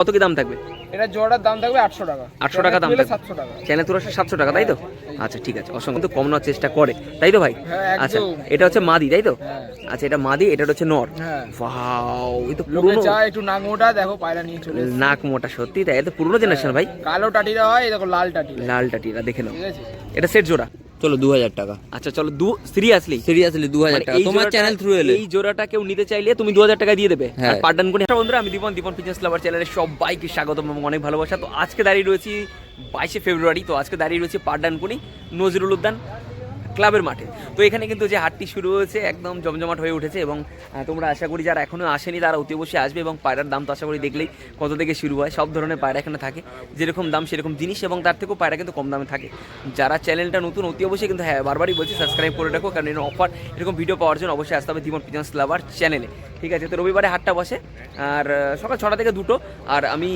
কত কি দাম থাকবে? এটা জোড়ার দাম থাকবে 800 টাকা। 800 টাকা দাম থাকবে। 700 টাকা। চ্যানেল তুলে 700 টাকা, তাই তো? আচ্ছা ঠিক আছে, অসংখ্য কিন্তু কম নেওয়ার চেষ্টা করে, তাই তো ভাই? আচ্ছা এটা হচ্ছে মাদি, তাই তো? আচ্ছা এটা মাদি, এটা হচ্ছে নর। ওয়াও, এই তো লোকে চায় একটু নাক মোটা, দেখো পায়রা নিয়ে চলে এসেছে। নাক মোটা, সত্যি তাই? এটা পুরনো জেনারেশন ভাই। কালো টাটিরা হয়, এই দেখো লাল টাটি। লাল টাটিরা দেখে নাও। ঠিক আছে, এটা সেট জোড়া। চলো 2000 টাকা। আচ্ছা চলো, সিরিয়াসলি 2000 টাকা তোমার চ্যানেল থ্রু এলে এই জোড়াটা কেউ নিতে চাইলে তুমি 2000 টাকা দিয়ে দেবে। হ্যাঁ। আর পার্টনার কোন বন্ধুরা, আমি দীপন পিজন্স লাভার চ্যানেলে সবাইকে স্বাগতম এবং অনেক ভালোবাসা। তো আজকে দাঁড়িয়ে রয়েছি 22শে ফেব্রুয়ারি। তো আজকে দাঁড়িয়ে রয়েছে পাড্ডানকুনি নজরুল উদ্যান ক্লাবের মাঠে। তো এখানে কিন্তু যে হাটটি শুরু হয়েছে একদম জমজমাট হয়ে উঠেছে এবং তোমরা আশা করি যারা এখনও আসেনি তারা অতি অবশ্যই আসবে। এবং পায়রার দাম তো আশা করি দেখলেই কত থেকে শুরু হয়। সব ধরনের পায়রা এখানে থাকে, যেরকম দাম সেরকম জিনিস, এবং তার থেকেও পায়রা কিন্তু কম দামে থাকে। যারা চ্যানেলটা নতুন অতি অবশ্যই কিন্তু হ্যাঁ বারবারই বলছি সাবস্ক্রাইব করে রাখো, কারণ এর অফার এরকম ভিডিও পাওয়ার জন্য অবশ্যই আসতে হবে দীপন পিজন্স লাভার চ্যানেলে। ঠিক আছে, তো রবিবারে হাটটা বসে আর সকাল 6টা থেকে 2টো। আর আমি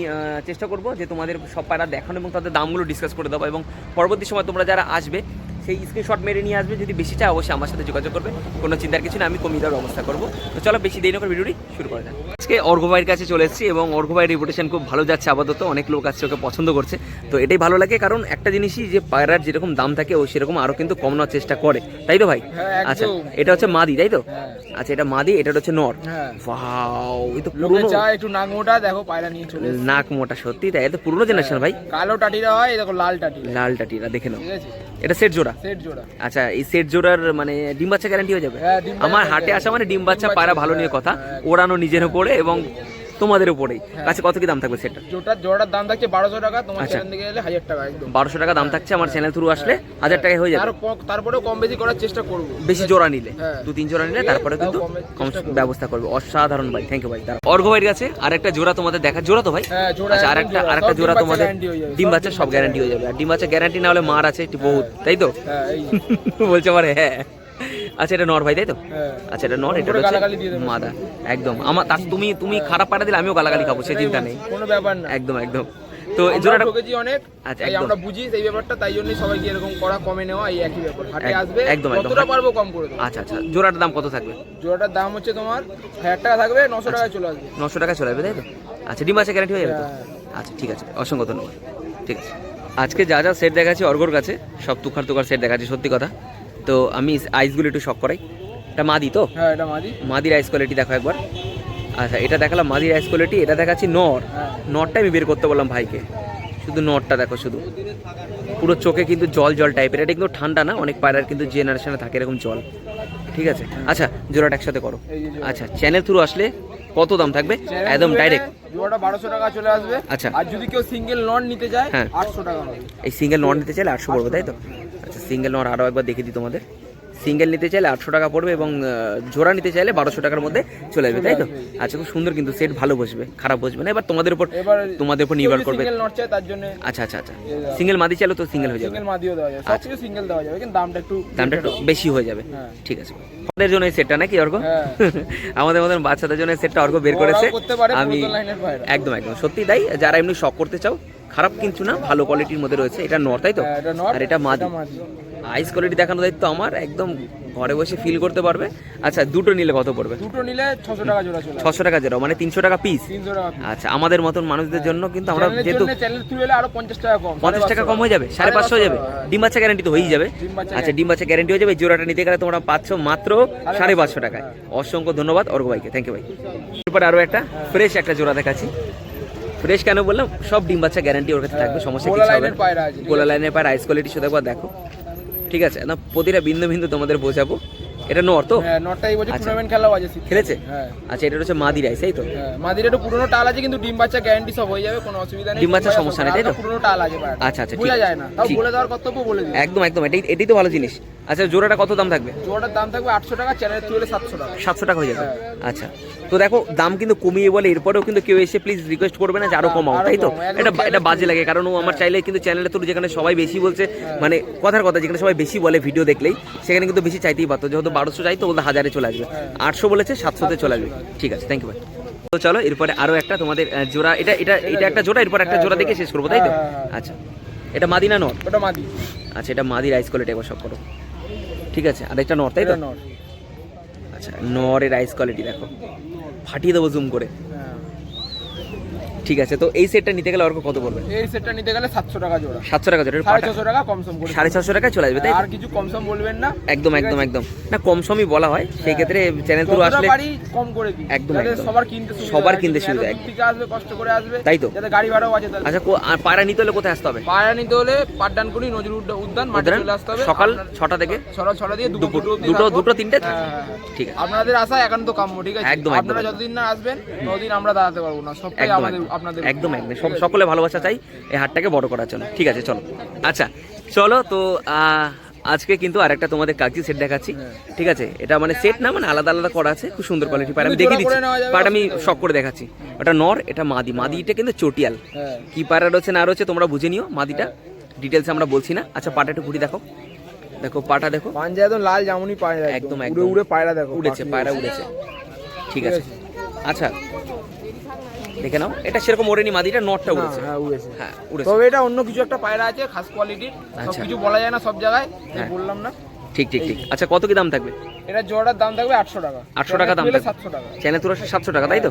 চেষ্টা করবো যে তোমাদের সব পায়রা দেখানো এবং তাদের দামগুলো ডিসকাস করে দেবো। এবং পরবর্তী সময় তোমরা যারা আসবে সেই স্ক্রিনশট মেরে নিয়ে আসবে। যদি বেশি চাই অবশ্যই আমার সাথে যোগাযোগ করবে, কোনো চিন্তার কিছু না, আমি কমিয়ে দেওয়ার ব্যবস্থা করবো। তো চলো বেশি দেরি না করে ভিডিওটি শুরু করা যাক। আজকে অর্ঘ্য ভাইয়ের কাছে চলে এসেছি এবং অর্ঘ্য ভাইয়ের রিপুটেশন খুব ভালো যাচ্ছে আপাতত। অনেক লোক আসছে, ওকে পছন্দ করছে। তো এটাই ভালো লাগে, কারণ একটা জিনিসই যে পায়রার যেরকম দাম থাকে ও সেরকম আরও কিন্তু কম নেওয়ার চেষ্টা করে, তাই তো ভাই? আচ্ছা এটা হচ্ছে মাদি, তাই তো? আচ্ছা এটা মাদি, এটা হচ্ছে নর। ওয়াও, এই তো লোকে চায় একটু নাক মোটা, দেখো পায়রা নিয়ে চলে এসেছে। নাক মোটা, সত্যি তাই? এটা পুরনো জেনারেশন ভাই। কালো টাটিরা হয়, এই দেখো লাল টাটি। লাল টাটিরা দেখে নাও। ঠিক আছে, এটা সেট জোড়া। সেট জোড়া। আচ্ছা এই সেট জোড়ার মানে ডিম বাচ্চা গ্যারান্টি হয়ে যাবে? আমার হাটে আসা মানে ডিম বাচ্চা পায়রা ভালো নিয়ে কথা, ওড়ানো নিজের উপরে এবং তোমাদের উপরেই। আচ্ছা কত কি দাম থাকবে সেটটা? জোড়ার দাম থাকছে 1200 টাকা, তোমার চ্যানেল থেকে এলে 1000 টাকা একদম। 1200 টাকা দাম থাকছে, আমার চ্যানেল থ্রু আসলে 1000 টাকায় হয়ে যাবে। তারপরেও কম বেশি করার চেষ্টা করব, বেশি জোড়া নিলে 2-3 জোড়া নিলে তারপরে কিন্তু কম ব্যবস্থা করবে। অসাধারণ ভাই, থ্যাংক ইউ ভাই। অর্ঘ্য ভাইয়ের কাছে আরেকটা জোড়া তোমাদের দেখা, জোড়া তো ভাই? আচ্ছা আরেকটা জোড়া তোমাদের ডিম বাচ্চা সব গ্যারান্টি হয়ে যাবে। আর ডিম বাচ্চা গ্যারান্টি না হলে মার আছে একটু বহুত, তাই তো? বলছে পারে হ্যাঁ। আচ্ছা এটা নর ভাই, তাই তো? আচ্ছা এটা নর, এটা হচ্ছে মাদা। একদম আমার তুমি খারাপ পাঠা দিলে আমিও গালাগালি খাবো, সে চিন্তা নেই, কোনো ব্যাপার না। একদম একদম। তো এই জোড়াটা ঠকেছি অনেক, আচ্ছা তাই আমরা বুঝি সেই ব্যাপারটা, তাই জন্যই সবাইকে এরকম করা কমে নেওয়া, এই একই ব্যাপার। হাটে আসবে একদম যতটা পারবো কম করে দেবো। আচ্ছা আচ্ছা, জোড়াটার দাম কত থাকবে? জোড়াটার দাম হচ্ছে তোমার 1000 টাকা থাকবে, 900 টাকায় চলে আসবে। 900 টাকা চলে আসবে, তাই তো? আচ্ছা ডিম বাচ্চা গ্যারান্টি হয়ে যাবে তো? আচ্ছা ঠিক আছে, অসংখ্য ধন্যবাদ। ঠিক আছে, আজকে যা যা সেট দেখাচ্ছি অর্ঘ্যর কাছে সব তুখার সেট দেখাচ্ছি, সত্যি কথা। তো আমি আইসগুলো একটু শক করাই। এটা মাদি তো? হ্যাঁ এটা মাদি। মাদির আইস কোয়ালিটি দেখো একবার। আচ্ছা এটা দেখালাম মাদির আইস কোয়ালিটি, এটা দেখাচ্ছি নর। নরটা আমি বের করতে বললাম ভাইকে, শুধু নরটা দেখো, শুধু পুরো চোখে কিন্তু জল টাইপের। এটা কিন্তু ঠান্ডা না, অনেক পায়রার কিন্তু জেনারেশনে থাকে এরকম জল। ঠিক আছে, আচ্ছা জোড়াটা একসাথে করো। আচ্ছা চ্যানেল থ্রু আসলে কত দাম থাকবে একদম ডাইরেক্ট? জোড়াটা 1200 টাকা চলে আসবে। আচ্ছা আর যদি কেউ সিঙ্গেল নন নিতে চায় 800 টাকা হবে। এই সিঙ্গেল নন নিতে চাইলে 800 পড়বে, তাই তো? আচ্ছা সিঙ্গেল নন আরও একবার দেখে দিই তোমাদের। সিঙ্গেল নিতে চাইলে 800 টাকা পড়বে এবং জোড়া নিতে চাইলে 1200 টাকার মধ্যে চলে যাবে, তাই তো? আচ্ছা খুব সুন্দর, কিন্তু সেট ভালো বসবে, খারাপ বসবে না। এবার তোমাদের উপর নির্ভর করবে। সিঙ্গেল নট চাই তার জন্য। আচ্ছা সিঙ্গেল মাদি চাইলে তো সিঙ্গেল হয়ে যাবে। সিঙ্গেল মাদিও দেওয়া যাবে, সবকিছু সিঙ্গেল দেওয়া যাবে, কিন্তু দামটা একটু বেশি হয়ে যাবে। ঠিক আছে, আমাদের জন্য এই সেটটা নাকি অর্ঘ্য? আমাদের মতন বাচ্চাদের জন্য সেটটা অর্ঘ্য বের করেছে। আমি একদম সত্যি তাই, যারা এমনি শখ করতে চাও, খারাপ কিন্তু না, ভালো কোয়ালিটির মধ্যে রয়েছে। এটা নর, তাই তো? আর এটা মাদি। আইস কোয়ালিটি দেখানোর দায়িত্ব আমার, একদম ঘরে বসে ফিল করতে পারবে। আচ্ছা দুটো নিলে কত পড়বে? দুটো নিলে 600 টাকা জোড়া চলে। 600 টাকা জোড়া মানে 300 টাকা পিস। 300 টাকা। আচ্ছা আমাদের মতন মানুষদের জন্য কিন্তু আমরা যেহেতু চ্যানেল থ্রু এলে আরো 50 টাকা কম, 50 টাকা কম হয়ে যাবে, 550 হয়ে যাবে। ডিম বাচ্চা গ্যারান্টি তো হয়েই যাবে। আচ্ছা ডিম বাচ্চা গ্যারান্টি হয়ে যাবে। জোড়াটা নিতে গেলে তোমরা পাচ্ছ মাত্র 550 টাকায়। অসংখ্য ধন্যবাদ অর্ঘ্য ভাইকে, থ্যাংক ইউ ভাই। এরপরে আরো একটা ফ্রেশ একটা জোড়া দেখাচ্ছি। ফ্রেশ কেন বললাম, সব ডিম বাচ্চা গ্যারান্টি ওর কাছে থাকবে, সমস্যা কিছু হবে না। গোলা লাইনের পায়রা, আইস কোয়ালিটি শুধু একবার দেখো। ঠিক আছে না, প্রতিটা বিন্দু তোমাদের বোঝাবো। এটা নর তো? হ্যাঁ নরটাই বলছি, টুর্নামেন্ট খেলা বাজে খেলেছে। আচ্ছা এটা হচ্ছে মাদির আইস, তাই তো? মাদির একটু পুরনো টাল আছে, কিন্তু ডিম বাচ্চা গ্যারান্টি সব হয়ে যাবে, কোনো অসুবিধা নেই। ডিম বাচ্চা সমস্যা নেই, তাই তো? পুরনো টাল আছে। আচ্ছা ভুলে যায় না, তাও বলে দেওয়ার কর্তব্য বলে দিই। একদম এটাই তো ভালো জিনিস। আচ্ছা জোড়াটা কত দাম থাকবে? জোড়াটার দাম থাকবে 800 টাকা, চ্যানেল থ্রু এলে 700 টাকা। 700 টাকা হয়ে যাবে। আচ্ছা তো দেখো দাম কিন্তু কমিয়ে বলে, এরপরেও কিন্তু কেউ এসে প্লিজ রিকোয়েস্ট করবে না যে আরো কমাও, তাই তো? এটা বাজে লাগে, কারণ ও আমার চাইলে কিন্তু চ্যানেলে তো যেখানে সবাই বেশি বলছে, মানে কথার কথা যেখানে সবাই বেশি বলে ভিডিও দেখলেই, সেখানে কিন্তু বেশি চাইতেই পারতো। যেহেতু 1200 চাই তো বলতে 1000-এ চলে আসবে, 800 বলেছে 700-তে চলে আসবে। ঠিক আছে, থ্যাংক ইউ ভাই। তো চলো এরপরে আরো একটা তোমাদের জোড়া, এটা একটা জোড়া, এরপর একটা জোড়া দেখে শেষ করবো, তাই তো? আচ্ছা এটা মাদি না নর? ওটা মাদি। আচ্ছা এটা মাদির আইস কোয়ালিটি একবার সব করো। ঠিক আছে, আর একটা নর, তাই তো? আচ্ছা নরের আইস কোয়ালিটি দেখো, ফাটিয়ে দেবো জুম করে। ঠিক আছে, তো এই সেটটা নিতে গেলে অর্ক কত পড়বে? এই সেটটা নিতে গেলে 700 টাকা জোড়া। 700 টাকা জোড়া, 650 টাকা কম সম করে 650 টাকায় চলে আসবে তাই তো? আর কিছু কম সম বলবেন না? একদম একদম একদম না, কম সমই বলা হয়, সেই ক্ষেত্রে চ্যানেল থ্রু আসলে বাড়ি কম করে দিই, একদম যাতে একদম সবার কিনতে সুবিধা, সুবিধা, দূর থেকে আসবে কষ্ট করে আসবে তাই তো? যাতে গাড়ি ভাড়াও আছে তাহলে। আচ্ছা, আর পায়রা নিতে হলে কোথায় আসতে হবে? পায়রা নিতে হলে পাড্ডানকুনি নজরুল উদ্যান মাঠে চলে আসতে হবে সকাল 6টা থেকে সকাল 6টা দিয়ে দুটো থাকবো। 3টে। হ্যাঁ, হ্যাঁ, ঠিক আছে, আপনাদের আশা একান্ত কাম্য, ঠিক আছে? একদম, একদম, আপনারা একদম। যতদিন না আসবেন ততদিন আমরা দাঁড়াতে পারবো না, সবটাই একদম আমাদের একদম আপনাদের। একদম একদম সকলে ভালোবাসা চাই এই হাটটাকে বড় করার জন্য। ঠিক আছে, চলো। আচ্ছা চলো, তো আজকে কিন্তু আরেকটা তোমাদের কাগজি সেট দেখাচ্ছি। ঠিক আছে, এটা মানে সেট না, মানে আলাদা আলাদা করা আছে, খুব সুন্দর কোয়ালিটি পায়রা। আমি দেখিয়ে দিচ্ছি পায়রা, আমি শখ করে দেখাচ্ছি। ওটা নর, এটা মাদিটা কিন্তু চটিয়াল। হ্যাঁ। কি পায়রা রয়েছে না রয়েছে তোমরা বুঝে নিও, মাদিটা ডিটেলস আমরা বলছি না। আচ্ছা, পাটা একটু ঘুরি দেখো, দেখো পাটা দেখো, পাঞ্জা একদম লাল জামুনি পায়রা, একদম উড়ে একদম উড়ে পায়রা দেখো, উড়েছে, পাখি পায়রা উড়েছে। ঠিক আছে, আচ্ছা দেখে নাও, এটা সেরকম ওড়েনি, মাদিটা নটটা না, উড়েছে। হ্যাঁ উড়েছে। হ্যাঁ উড়েছে, তবে এটা অন্য কিছু একটা পায়রা আছে, খাস কোয়ালিটির, আচ্ছা। সব কিছু বলা যায় না সব জায়গায়, তাই হ্যাঁ। বললাম না। ঠিক ঠিক ঠিক। আচ্ছা, কত কি দাম থাকবে? এটা জোড়ার দাম থাকবে 800 টাকা। 800 টাকা দাম নিলে থাকবে। 700 টাকা। চ্যানেল তুলে 700 টাকা, তাই তো?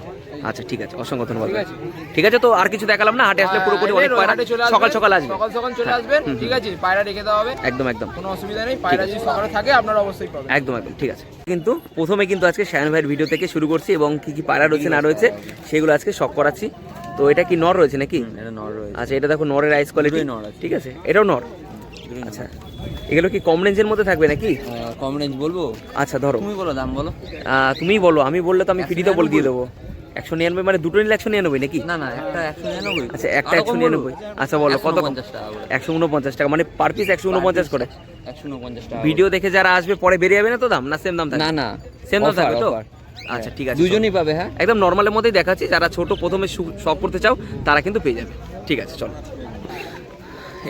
আচ্ছা ঠিক আছে, অসংখ্য ধন্যবাদ। ঠিক আছে। ঠিক আছে, তো আর কিছু দেখালাম না, হাটে আসলে পুরোপুরি অনেক পায়রা হাটে চলে আসবেন, সকাল সকাল আসবে। সকাল সকাল চলে আসবেন, ঠিক আছে? পায়রা রেখে দেওয়া হবে, একদম একদম কোনো অসুবিধা নেই। পায়রা যদি সকালে থাকে আপনারা অবশ্যই পাবেন। একদম একদম ঠিক আছে। কিন্তু প্রথমে কিন্তু আজকে শায়ন ভাইয়ের ভিডিও থেকে শুরু করছি, এবং কি কি পায়রা রয়েছে না রয়েছে সেগুলো আজকে শখ করাচ্ছি। তো এটা কি নর রয়েছে নাকি? এটা নর রয়েছে। আচ্ছা, এটা দেখো নরের আইস কোয়ালিটি, দুটোই নর আছে। ঠিক আছে, এটাও নর। আচ্ছা, এগুলো কি কম রেঞ্জের মধ্যে থাকবে নাকি? কম রেঞ্জ বলবো? আচ্ছা ধরো, তুমি বলো দাম বলো। তুমিই বলো, আমি বললে তো আমি ফ্রিতে বলে দিয়ে দেবো। 199 মানে দুটো নিলে 199 নাকি? না না, একটা 199। আচ্ছা, একটা 199। আচ্ছা বলো কত? 149 টাকা করে। 149 টাকা, মানে পার পিস 149 করে। 149 টাকা। ভিডিও দেখে যারা আসবে পরে বেরিয়ে যাবে না তো দাম, না সেম দাম থাকবে? না না, সেম দাম offer, থাকবে তো? offer। আচ্ছা ঠিক আছে, দুজনই পাবে। হ্যাঁ, একদম নর্মালের মধ্যেই দেখাচ্ছি, যারা ছোট প্রথমে শখ করতে চাও তারা কিন্তু পেয়ে যাবে। ঠিক আছে, চলো।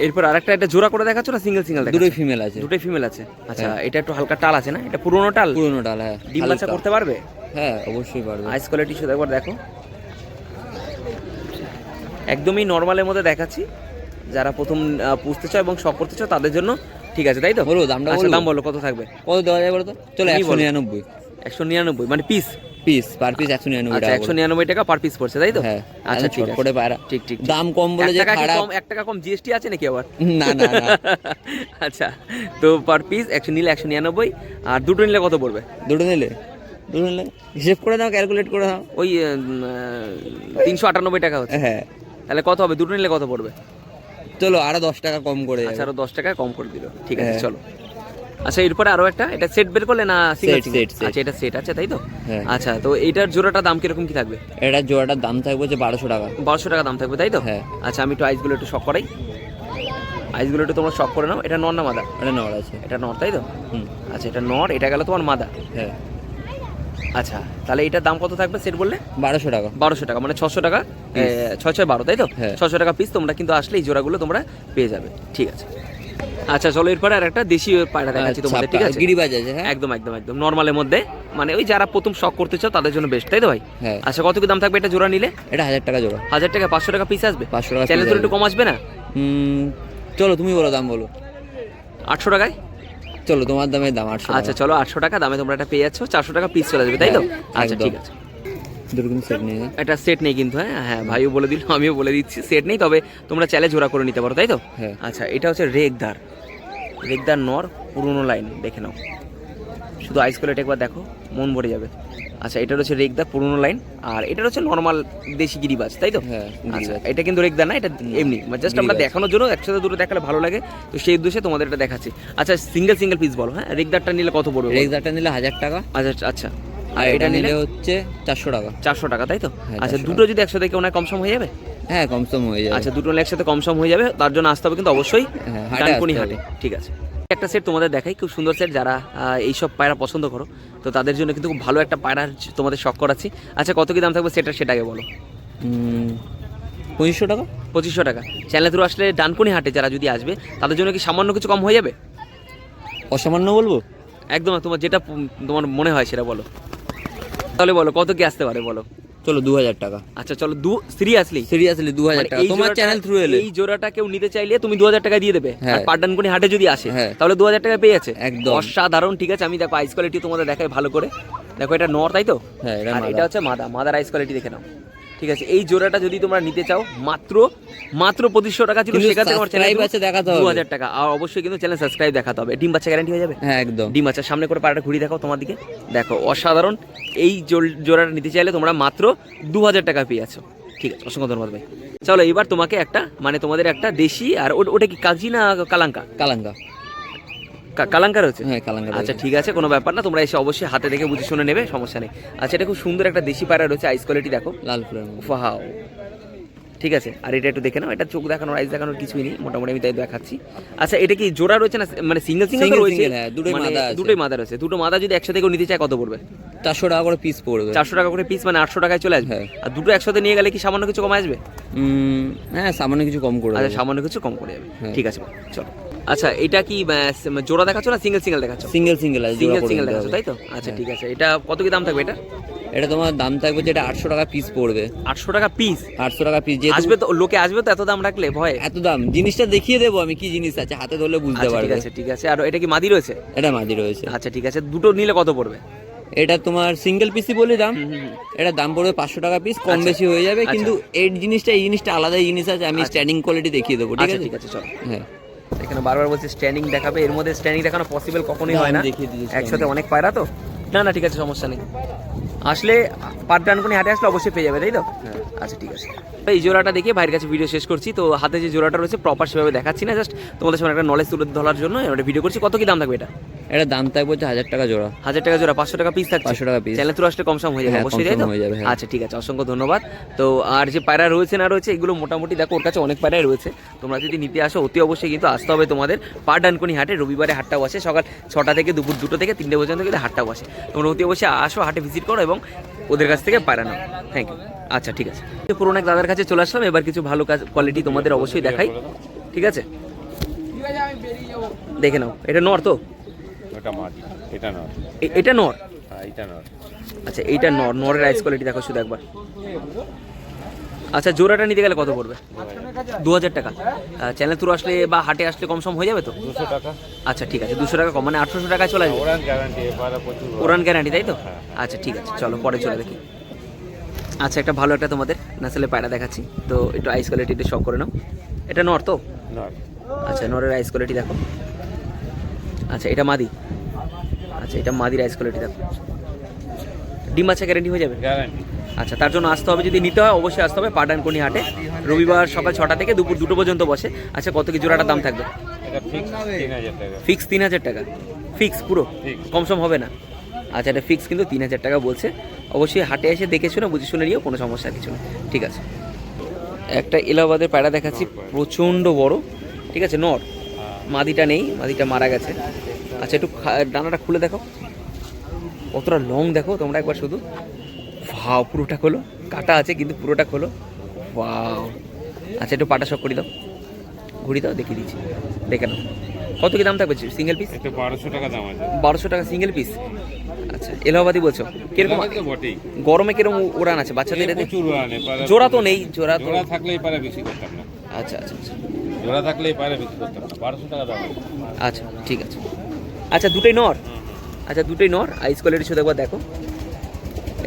এরপর আরেকটা, এটা জোড়া করে দেখাচ্ছ না সিঙ্গেল সিঙ্গেল? দুটোই ফিমেল আছে। দুটোই ফিমেল আছে। আচ্ছা, হ্যাঁ। এটা একটু হালকা টাল আছে না? এটা পুরোনো টাল? পুরোনো ডাল। হ্যাঁ, ডিম বাচ্চা হালকা। করতে পারবে? হ্যাঁ অবশ্যই পারবে। আইস কোয়ালিটি শুধু একবার দেখো, একদমই নর্মালের মধ্যে দেখাচ্ছি। যারা প্রথম পুষতে চাও এবং শখ করতে চাও তাদের জন্য ঠিক আছে, তাই তো? বলো দামটা, আচ্ছা, বলো দাম বলো কত থাকবে? কত দেওয়া যায় বলো তো? চলো তুমি বলো। 199। 199 মানে পিস? পিস, পার পিস 199 আচ্ছা, টাকা। 199 টাকা পার পিস পড়ছে, তাই তো? হ্যাঁ, আচ্ছা ঠিক আছে, করে পায়রা। ঠিক ঠিক। দাম কম বলে যে খারাপ। 1 টাকা কম জিএসটি আছে নাকি আবার? না না না। আচ্ছা, তো পার পিস 100 নিলে 199, আর দুটো নিলে কত পড়বে? দুটো নিলে হিসেব করে দাও, ক্যালকুলেট করে দাও। ওই 398 টাকা হচ্ছে। হ্যাঁ, তাহলে কত হবে? দুটো নিলে কত পড়বে? চলো আরো 10 টাকা কম করে আচ্ছা, যাবে। আরো 10 টাকা কম করে দিল। ঠিক আছে, হ্যাঁ। চলো। আচ্ছা, এরপরে আরো একটা, এটা সেট বের করলে না সিঙ্গেল? Set, set, set। আচ্ছা, এটা সেট আছে, তাই তো? হ্যাঁ। আচ্ছা, তো এইটার জোড়াটা দাম কিরকম কি থাকবে? এটার জোড়াটার দাম থাকবে হচ্ছে 1200 টাকা। 1200 টাকা দাম থাকবে, তাই তো? হ্যাঁ। আচ্ছা, আমি একটু আইসগুলো একটু শক করাই, আইসগুলো একটু তোমরা শক করে নাও। এটা নর না মাদা? এটা নর আছে। এটা নর, তাই তো? হুম, আচ্ছা, এটা নর, এটা গেল তোমার মাদা। হ্যাঁ। আচ্ছা, তাহলে এটার দাম কত থাকবে সেট বললে? 1200 টাকা। 1200 টাকা, মানে 600 টাকা, 6 তাই তো? হ্যাঁ। 600 টাকা পিস তোমরা কিন্তু আসলে এই জোড়াগুলো তোমরা পেয়ে যাবে। ঠিক আছে, আচ্ছা চলো, এরপরে আর একটা দেশি পায়রা দেখাচ্ছি তোমাদের, ঠিক আছে? গিরিবাজ আছে। হ্যাঁ, একদম একদম একদম নর্মালের মধ্যে, মানে ওই যারা প্রথম শখ করতে চাও তাদের জন্য বেস্ট, তাই তো ভাই? হ্যাঁ। আচ্ছা, কত কি দাম থাকবে এটা জোড়া নিলে? এটা 1000 টাকা জোড়া। 1000 টাকা, 500 টাকা পিস আসবে? 500 টাকা চ্যানেল piece তো একটু আসবে। কম আসবে না? চলো তুমি বলো দাম বলো। 800 টাকায়? চলো তোমার দামে দাম 800 টাকা। আচ্ছা চলো, 800 টাকা দামে তোমরা এটা পেয়ে যাচ্ছ, 400 টাকা পিস চলে যাবে, তাই তো? হ্যাঁ, আচ্ছা একদম। ঠিক আছে। দুটো কিন্তু সেট নেই। এটা সেট নেই কিন্তু, হ্যাঁ হ্যাঁ, ভাইও বলে দিল, আমিও বলে দিচ্ছি, সেট নেই, তবে তোমরা চাইলে জোড়া করে নিতে পারো, তাই তো? হ্যাঁ। আচ্ছা, এটা হচ্ছে রেগদার নর, পুরোনো লাইন, দেখে নাও, শুধু আইস কোয়ালিটি একবার দেখো, মন ভরে যাবে। আচ্ছা, এটা হচ্ছে রেগদার পুরোনো লাইন, আর এটা হচ্ছে নর্মাল দেশি গিরিবাজ, তাই তো? হ্যাঁ, আচ্ছা, গিরিবাজ। এটা কিন্তু রেগদার না, এটা এমনি জাস্ট আমরা গিরিবাজ। দেখানোর জন্য, একসাথে দুটো দেখালে ভালো লাগে, তো সেই উদ্দেশ্যে তোমাদের এটা দেখাচ্ছি। আচ্ছা, সিঙ্গেল পিস বলো। হ্যাঁ, রেগদারটা নিলে কত পড়বে? রেক্সারটা নিলে 1000 টাকা। আচ্ছা আচ্ছা, আর এটা নিলে হচ্ছে 400 টাকা। 400 টাকা, তাই তো? হ্যাঁ, আচ্ছা, 400 দুটো যদি একসাথে কেউ না কম সম হয়ে যাবে? হ্যাঁ, কম সম হয়ে যাবে। আচ্ছা, দুটো নিলে একসাথে কম সম হয়ে যাবে, তার জন্য আসতে হবে কিন্তু অবশ্যই হ্যাঁ, হাটে ডানকুনি আসতে হাটে। হবে। ঠিক আছে, একটা সেট তোমাদের দেখাই, খুব সুন্দর সেট, যারা এইসব পায়রা পছন্দ করো তো তাদের জন্য কিন্তু খুব ভালো একটা পায়রার তোমাদের শখ করাচ্ছি। আচ্ছা, কত কি দাম থাকবে সেটা আগে বলো। 2500 টাকা। 2500 টাকা। চ্যানেল থ্রু আসলে ডানকুনি হাটে যারা যদি আসবে তাদের জন্য কি সামান্য কিছু কম হয়ে যাবে? অসামান্য বলবো? একদম, তোমার যেটা তোমার মনে হয় সেটা বলো, তাহলে বলো কত কি আসতে পারে বলো। চলো 2000 টাকা। আচ্ছা চলো, সিরিয়াসলি 2000 টাকা তোমার চ্যানেল থ্রু এলে। এই জোড়াটা কেউ নিতে চাইলে তুমি 2000 টাকা দিয়ে দেবে, হ্যাঁ। আর পাড্ডানকুনি হাটে যদি আসে হ্যাঁ। তাহলে 2000 টাকা পেয়ে যাচ্ছে। একদম। অসাধারণ। ঠিক আছে, আমি দেখো আইস কোয়ালিটি তোমাদের দেখাই ভালো করে, দেখো এটা নর, তাই তো? হ্যাঁ, আর এটা হচ্ছে মাদার আইস কোয়ালিটি দেখে নাও। ঠিক আছে, এই জোড়াটা যদি তোমরা নিতে চাও মাত্র 2500 টাকা ছিল, কিন্তু সেখানে তোমার subscribe আছে দেখাতে হবে। 2000 টাকা। আর অবশ্যই কিন্তু চ্যানেল সাবস্ক্রাইব দেখাতে হবে। ডিম বাচ্চা গ্যারান্টি হয়ে যাবে? হ্যাঁ একদম। ডিম বাচ্চা সামনে করে পাড়াটা ঘুরিয়ে দেখাও তোমার দিকে, দেখো অসাধারণ। এই জোড়াটা নিতে চাইলে তোমরা মাত্র 2000 টাকা পেয়ে আছো। ঠিক আছে, অসংখ্য ধন্যবাদ ভাই। চলো এবার তোমাকে একটা মানে তোমাদের একটা দেশি, আর ওটা কি কাগজি না কালাঙ্কা? কালাঙ্কা। কালাঙ্কা রয়েছে? হ্যাঁ কালাঙ্কা। আচ্ছা ঠিক আছে, কোনো ব্যাপার না, তোমরা এসে অবশ্যই হাতে দেখে বুঝে শুনে নেবে, সমস্যা নেই। আচ্ছা এটা খুব সুন্দর একটা দেশি পায়রা রয়েছে, আইস কোয়ালিটি দেখো, লাল ফুলের মধ্যে। ওয়াও, ঠিক আছে। আর এটা একটু দেখে নাও, এটা চোখ দেখানোর আইস দেখানোর কিছুই নেই, মোটামুটি আমি তাই দেখাচ্ছি। আচ্ছা এটা কি জোড়া রয়েছে না মানে সিঙ্গেল সিঙ্গেল রয়েছে? হ্যাঁ দুটোই মানে মাদা আছে। দুটোই মাদা রয়েছে। দুটো মাদা যদি একসাথে কেউ নিতে চায় কত পড়বে? 400 টাকা করে পিস পড়বে। 400 টাকা করে পিস, মানে 800 টাকায় চলে আসবে। হ্যাঁ। আর দুটো একসাথে নিয়ে গেলে কি সামান্য কিছু কমে আসবে? হ্যাঁ সামান্য কিছু কম করে আচ্ছা দেবো। সামান্য কিছু কম করে যাবে, হ্যাঁ। ঠিক আছে চলো। আচ্ছা এটা কি জোড়া দেখাচ্ছ না সিঙ্গেল সিঙ্গেল দেখাচ্ছ? সিঙ্গেল সিঙ্গেল আছে, জোড়া সিঙ্গেল করে সিঙ্গেল নিতে দেখাচ্ছ হবে। তাই তো? আচ্ছা ঠিক আছে, এটা কত কি দাম থাকবে এটা? এটা তোমার দাম থাকবে যেটা 800 টাকা পিস পড়বে। 800 টাকা পিস? 800 টাকা পিস। যেহেতু আসবে তো, লোকে আসবে তো এত দাম রাখলে ভয়? এত দাম, জিনিসটা দেখিয়ে দেবো আমি কি জিনিস আছে, হাতে ধরলে বুঝতে আচ্ছা ঠিক পারবে। আছে ঠিক আছে। আর এটা কি মাদি রয়েছে? এটা মাদি রয়েছে। আচ্ছা ঠিক আছে, দুটো নিলে কত পড়বে? এটা তোমার সিঙ্গেল পিসই বলি দাম। হুম, হুম, হুম। এটা দাম পড়বে 500 টাকা পিস, কম আচ্ছা। বেশি হয়ে যাবে। আচ্ছা। কিন্তু এই জিনিসটা আলাদা জিনিস আছে, আমি আচ্ছা। স্ট্যান্ডিং কোয়ালিটি দেখিয়ে দেবো, ঠিক আচ্ছা আছে? ঠিক আছে চলো। হ্যাঁ এখানে বারবার বলছে স্ট্যান্ডিং দেখাবে, এর মধ্যে স্ট্যান্ডিং দেখানো পসিবল কখনোই না, হয় না, আমি দেখিয়ে দিয়েছি একসাথে অনেক পায়রা তো। না না ঠিক আছে, সমস্যা নেই, আসলে পাটডানকুনি হাটে আসলে অবশ্যই পেয়ে যাবে, তাই তো? হ্যাঁ। আচ্ছা ঠিক আছে। তো এই জোড়াটা দেখে ভাইয়ের কাছে ভিডিও শেষ করছি। তো হাতে যে জোড়াটা রয়েছে প্রপার সেভাবে দেখাচ্ছি না, জাস্ট তোমাদের সামনে একটা নলেজ তুলে ধরার জন্য একটা ভিডিও করছি। কত কি দাম থাকবে এটা? এটা দাম থাকবে হচ্ছে 1000 টাকা জোড়া। 1000 টাকা জোড়া, 500 টাকা পিস থাকছে? 500 টাকা পিস। চ্যানেল থ্রু আসলে কম সম হয়ে যাবে হ্যাঁ, অবশ্যই, কম তাই তো? সম হয়ে যাবে, হ্যাঁ। আচ্ছা ঠিক আছে, অসংখ্য ধন্যবাদ। তো আর যে পায়রা রয়েছে না রয়েছে এগুলো মোটামুটি দেখো, ওর কাছে অনেক পায়রাই রয়েছে। তোমরা যদি নিতে আসো অতি অবশ্যই কিন্তু আসতে হবে তোমাদের পাটডানকুনি হাটে। রবিবারে হাটটা বসে সকাল 6টা থেকে দুপুর 2টো থেকে 3টে পর্যন্ত কিন্তু হাটটা বসে। তোমরা অতি অবশ্যই আসো, হাটে ভিজিট করো এবং ওদের কাছ থেকে পায়রা নাও। Thank you. আচ্ছা ঠিক আছে, পুরোনো এক দাদার কাছে চলে আসলাম, এবার কিছু ভালো কাজ কোয়ালিটি তোমাদের অবশ্যই দেখাই, ঠিক আছে? দেখে নাও, এটা নর তো? ওটা মাটি, এটা নর। এটা নর? হ্যাঁ এটা নর। আচ্ছা এইটা নর, নরের আইস কোয়ালিটি দেখো শুধু একবার। আচ্ছা জোড়াটা নিতে গেলে কত পড়বে? 2000 টাকা। চ্যানেল থ্রু আসলে বা হাটে আসলে কম সম হয়ে যাবে তো? 200 টাকা। আচ্ছা ঠিক আছে, 200 টাকা কম, মানে 800 টাকা চলে আসবে। ওরান গ্যারান্টি, এবারে প্রচুর ওরান গ্যারান্টি, তাই তো? হ্যাঁ। আচ্ছা ঠিক আছে, চলো পরে চলে দেখি। আচ্ছা একটা ভালো একটা তোমাদের নাসেলের পায়রা দেখাচ্ছি, তো একটু আইস কোয়ালিটিতে শখ করে নাও। এটা নর তো? নর। আচ্ছা নরের আইস কোয়ালিটি দেখো। আচ্ছা এটা মাদি? আচ্ছা এটা মাদির আইস কোয়ালিটি দেখো। ডিম বাচ্চা গ্যারান্টি হয়ে যাবে? গ্যারান্টি। আচ্ছা তার জন্য আসতে হবে, যদি নিতে হয় অবশ্যই আসতে হবে পাটডানকুনি হাটে। রবিবার সকাল 6টা থেকে দুপুর 2টো পর্যন্ত বসে। আচ্ছা কত কি জোড়াটার দাম থাকবে? এটা ফিক্স 3000 টাকা। ফিক্স 3000 টাকা? ফিক্স পুরো? Fix। কম সম হবে না? আচ্ছা এটা ফিক্স কিন্তু 3000 টাকা বলছে। অবশ্যই হাটে এসে দেখে শুনে বুঝে শুনে নিও, কোনো সমস্যা কিছু নেই, ঠিক আছে? একটা এলাহাবাদের পায়রা দেখাচ্ছি, প্রচণ্ড বড়, ঠিক আছে? নর, মাদিটা নেই, মাদিটা মারা গেছে। আচ্ছা একটু ডানাটা খুলে দেখো, কতটা লং দেখো তোমরা একবার শুধু। ভাও, পুরোটা খোলো, কাটা আছে কিন্তু পুরোটা খোলো। ওয়াও। আচ্ছা একটু পাটা শক করে দাও, ঘুরি দাও, দেখিয়ে দিচ্ছি, দেখে নাও। কত কি দাম থাকবে সিঙ্গেল পিস? এটা 1200 টাকা দাম আছে। 1200 টাকা সিঙ্গেল পিস? আচ্ছা এলাহাবাদি বলছো, কিরকম এলাহাবাদি তো বটেই। গরমে কিরকম উড়ান আছে বাচ্চাদের এতে? প্রচুর উড়ান, এবারে জোড়া তো নেই, জোড়া তো? জোড়া থাকলেই পারে বেশি করতাম না। আচ্ছা আচ্ছা আচ্ছা জোড়া থাকলেই পারে বেশি করতাম না। 1200 টাকা দাম আছে। আচ্ছা ঠিক আছে। আচ্ছা দুটোই নর? আচ্ছা দুটোই নর, আইস কোয়ালিটি শুধু একবার দেখো।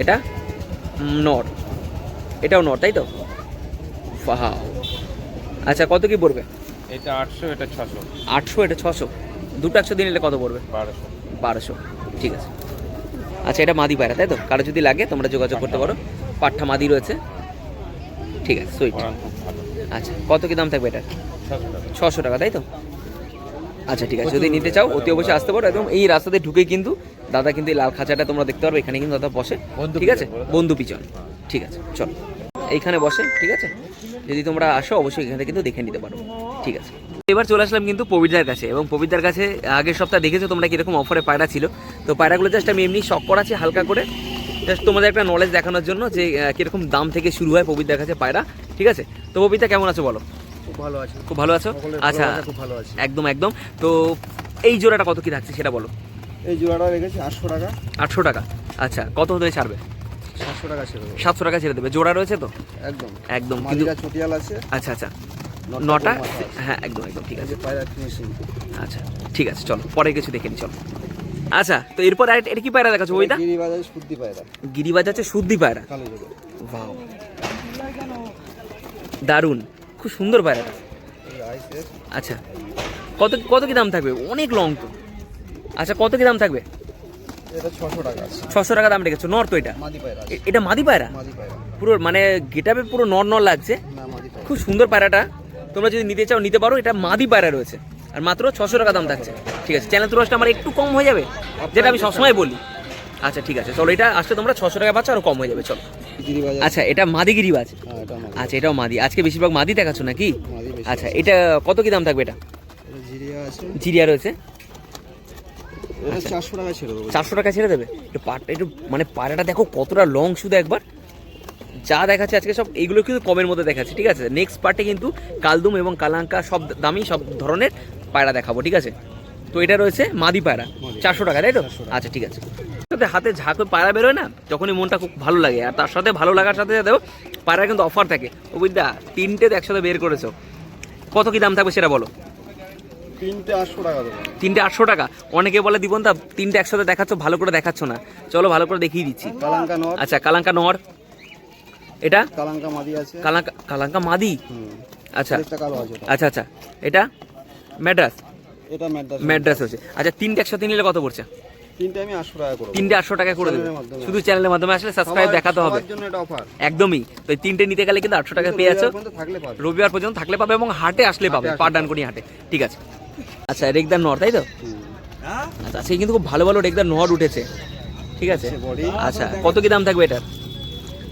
এটা নর, এটাও নর, তাই তো? ফাহাও। আচ্ছা কত কি পড়বে? এটা 800, এটা 600। 800, এটা 600। দুটো 100 দিন নিলে কত পড়বে? 1200। 1200, ঠিক আছে। আচ্ছা এটা মাদি পায়রা, তাই তো? কারো যদি লাগে তোমরা যোগাযোগ করতে পারো, পাঠা মাদি রয়েছে, ঠিক আছে সুইট। ওরান খুব ভালো। আচ্ছা কত কি দাম থাকবে এটা? 600 টাকা। 600 টাকা, তাই তো? আচ্ছা ঠিক আছে, যদি নিতে চাও অতি অবশ্যই আসতে পারো। একদম এই রাস্তাতে ঢুকে কিন্তু দাদা কিন্তু এই লাল খাঁচাটা তোমরা দেখতে পারবে, এখানে কিন্তু দাদা বসে, বন্ধু ঠিক আছে? পিছন, বলে দাও। বন্ধু পিছন, ঠিক আছে চলো। এইখানে বসে, ঠিক আছে? যদি তোমরা আসো অবশ্যই এখানে কিন্তু দেখে নিতে পারো, ঠিক আছে? এবার চলে আসলাম কিন্তু পবিত্রার কাছে, এবং পবিত্রার কাছে আগের সপ্তাহে দেখেছো তোমরা কীরকম অফারে পায়রা ছিল। তো পায়রাগুলো জাস্ট আমি এমনি শখ করাচ্ছি হালকা করে, জাস্ট তোমাদের একটা নলেজ দেখানোর জন্য যে কীরকম দাম থেকে শুরু হয় পবিত্রার কাছে পায়রা, ঠিক আছে? তো পবিত্রা কেমন আছো বলো? খুব ভালো আছে, খুব ভালো আছো? সকলের আচ্ছা ভালোবাসা খুব ভালো আছে। একদম একদম। তো এই জোড়াটা কত কি থাকছে সেটা বলো। এই জোড়াটা রেখেছি 800 টাকা। 800 টাকা? আচ্ছা কত হতে ছাড়বে? 700 টাকা ছেড়ে দেবো। 700 টাকা ছেড়ে দেবে? জোড়া রয়েছে তো? একদম একদম, কিন্তু মাদিরা চটিয়াল আছে। আচ্ছা আচ্ছা নটা নটা, গোল মাথা আছে। হ্যাঁ একদম একদম ঠিক আছে। এই যে পায়রা ফিনিশিং। আচ্ছা ঠিক আছে চলো পরে কিছু দেখে নি, চলো। আচ্ছা তো এরপর আর এটা কি পায়রা দেখাচ্ছ ওইটা? গিরিবাজারে শুদ্ধি পায়রা, গিরিবাজ আছে শুদ্ধি পায়রা? কালো জোড়া। ভাও, দারুণ, খুব সুন্দর পায়রাটা। আচ্ছা, কত কত কি দাম থাকবে? অনেক লং তো। আচ্ছা, কত কি দাম থাকবে? এটা 600 টাকা। 600 টাকা দাম রেখেছো। নর তো এটা? মাদি পায়রা। এটা মাদি পায়রা? মাদি পায়রা। পুরো মানে গেটাপে পুরো নর নর লাগছে, না মাদি পায়রা। খুব সুন্দর পায়রাটা। তোমরা যদি নিতে চাও নিতে পারো, এটা মাদি পায়রা রয়েছে আর মাত্র 600 টাকা দাম থাকছে। ঠিক আছে, চ্যানেল তুরসটা আমার একটু কম হয়ে যাবে, যেটা আমি সবসময় বলি। আচ্ছা ঠিক আছে, চলো এটা আসলে তোমরা 600 টাকা পাচ্ছ, আরও কম হয়ে যাবে। চলো। আচ্ছা, এটা মাদি গিরিবাজ? হ্যাঁ এটা মাদি। আচ্ছা, এটাও মাদি। আজকে বেশিরভাগ মাদি দেখাচ্ছ নাকি? মাদি বেশি। আচ্ছা, এটা কত কি দাম থাকবে? এটা এটা জিরিয়া আছে। জিরিয়া রয়েছে, এটা 400 টাকা ছেড়ে দেবো। 400 টাকা ছেড়ে দেবে? একটু একটু মানে পায়রাটা দেখো কতটা লং, শুধু একবার। যা দেখাচ্ছে আজকে সব এইগুলো কিন্তু কমের মধ্যে দেখাচ্ছে, ঠিক আছে? নেক্সট পার্টে কিন্তু কালদুম এবং কালাঙ্কা সব দামি সব ধরনের পায়রা দেখাবো, ঠিক আছে? তো এটা রয়েছে মাদি পায়রা, 400 টাকা, তাই তো? আচ্ছা ঠিক আছে। হাতে ঝাঁক পায়রা বেরোয় না, তখনই মনটা খুব ভালো লাগে। আর তার সাথে ভালো লাগার সাথে সাথেও পায়রা কিন্তু অফার থাকে। ও বিদ্যা, 3টে তো একসাথে বের করেছো, কত কি দাম থাকবে সেটা বলো? 3টে 800 টাকা দেবো। 3টে 800 টাকা? অনেকে বলে দিবন দা 3টে একসাথে দেখাচ্ছ, ভালো করে দেখাচ্ছ না। চলো ভালো করে দেখিয়ে দিচ্ছি। কালাঙ্কা নর। আচ্ছা, কালাঙ্কা নর। এটা কালাঙ্কা মাদি আছে। কালাঙ্কা মাদি। আচ্ছা এটা কালো আছে। আচ্ছা আচ্ছা, এটা ম্যাড্রাস? এটা ম্যাড্রাস। ম্যাড্রাস হচ্ছে। আচ্ছা, 3টে একসাথে নিলে কত পড়ছে? 3টে আমি 800 টাকা করব। 3টে 800 টাকা করে দেবে চ্যানেলের মাধ্যমে। শুধু চ্যানেলের মাধ্যমে। আসলে সাবস্ক্রাইব দেখাতে হবে সবার জন্য এটা অফার। একদমই। তো এই 3টে নিতে গেলে কিন্তু 800 টাকা পেয়ে যাচ্ছ। থাকলে পাবে। রবিবার পর্যন্ত থাকলে পাবে এবং হাটে আসলে পাবে, পাড্ডানকুনি হাটে। ঠিক আছে। আচ্ছা, রেগদার নর, তাই তো? আচ্ছা, সেই কিন্তু খুব ভালো ভালো রেগদার নর উঠেছে, ঠিক আছে? আচ্ছা, কত কি দাম থাকবে এটার?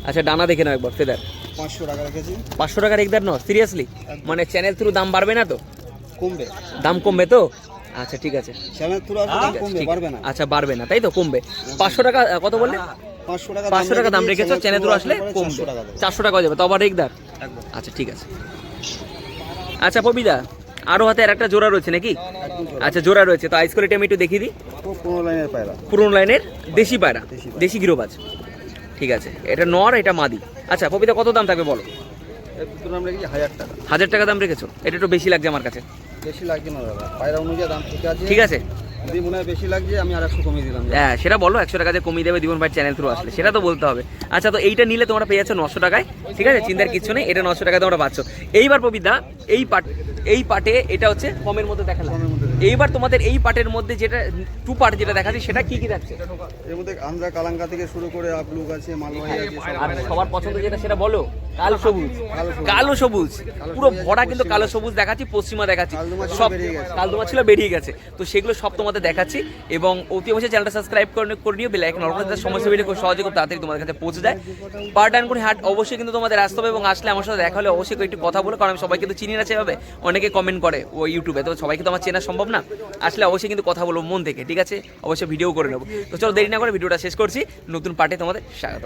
আচ্ছা, ডানা দেখে নাও একবার, ফেদার। 500 টাকা রেখেছি। 500 টাকা রেগদার নর? সিরিয়াসলি? মানে চ্যানেল থ্রু দাম বাড়বে না তো? কমবে। দাম কমবে তো? আচ্ছা ঠিক আছে। চ্যানেল থ্রু আসলে দাম কমবে, বাড়বে না। আচ্ছা, বাড়বে না, তাই তো? কমবে। 500 টাকা কত বললে? 500 টাকা দাম রেখেছো, চ্যানেল থ্রু আসলে কমবে। 400 টাকা হয়ে যাবে, তো আবার রেগদার। আচ্ছা ঠিক আছে। আচ্ছা পবিদা, আরো হাতে আর একটা জোড়া রয়েছে নাকি? আচ্ছা, জোড়া রয়েছে, তো আইস কোয়ালিটি আমি একটু দেখিয়ে দিই। পুরো লাইনের পায়রা। পুরনো লাইনের দেশি পায়রা, দেশি গিরোবাজ। ঠিক আছে, এটা নর, এটা মাদি। আচ্ছা পবিতা, কত দাম থাকবে বলো? এর দুটো নাম রেখেছি 1000 টাকা। 1000 টাকা দাম রেখেছো? এটা একটু বেশি লাগছে আমার কাছে। বেশি লাগছে না দাদা, পায়রা অনুযায়ী দাম ঠিক আছে। ঠিক আছে, যদি মনে হয় বেশি লাগছে আমি আর 100 কমিয়ে দিলাম। হ্যাঁ সেটা বলো, 100 টাকা দিয়ে কমিয়ে দেবে জীবন ভাই চ্যানেল থ্রু আসলে, সেটা তো বলতে হবে। আচ্ছা, তো এইটা নিলে তোমরা পেয়ে যাচ্ছ 900 টাকায়, ঠিক আছে? চিন্তার কিছু নেই, এটা 900 টাকায় তোমরা পাচ্ছ। এইবার পবিতা, এই পার্টে এটা হচ্ছে কমের মধ্যে দেখালাম। এইবার তোমাদের এই পার্টের মধ্যে যেটা 2 পার্ট যেটা দেখাচ্ছি, সেটা কি কি থাকছে? এর মধ্যে আন্দ্রা কালাঙ্কা থেকে শুরু করে আপলুক আছে, মালবাহী আছে, আর সবার পছন্দ যেটা সেটা বলো। কালো সবুজ, কালো সবুজ পুরো ভরা কিন্তু কালো সবুজ দেখাচ্ছি, পশ্চিমা দেখাচ্ছি, সব কালদমা ছিল বেরিয়ে গেছে। তো সেগুলো সব তোমাদের দেখাচ্ছি, এবং অতি অবশ্যই চ্যানেলটা সাবস্ক্রাইব করে নিও, বেল আইকন অন করে দিও। সমস্ত ভিডিও খুব সহজে খুব তাড়াতাড়ি তোমাদের কাছে পৌঁছে যায়। পাড্ডানকুনি হাট অবশ্যই কিন্তু তোমাদের আসতে হবে, এবং আসলে আমার সাথে দেখা হলে অবশ্যই একটু কথা বলো, কারণ আমি সবাই কিন্তু চিনি না সেভাবে। অনেকে কমেন্ট করে ওই ইউটিউবে, তো সবাইকে তো আমার চেনা সম্ভব না। আসলে অবশ্যই কিন্তু কথা বলবো মন থেকে, ঠিক আছে? অবশ্যই ভিডিও করে নেবো। তো চলো দেরি না করে ভিডিওটা শেষ করছি, নতুন পার্টে তোমাদের স্বাগত।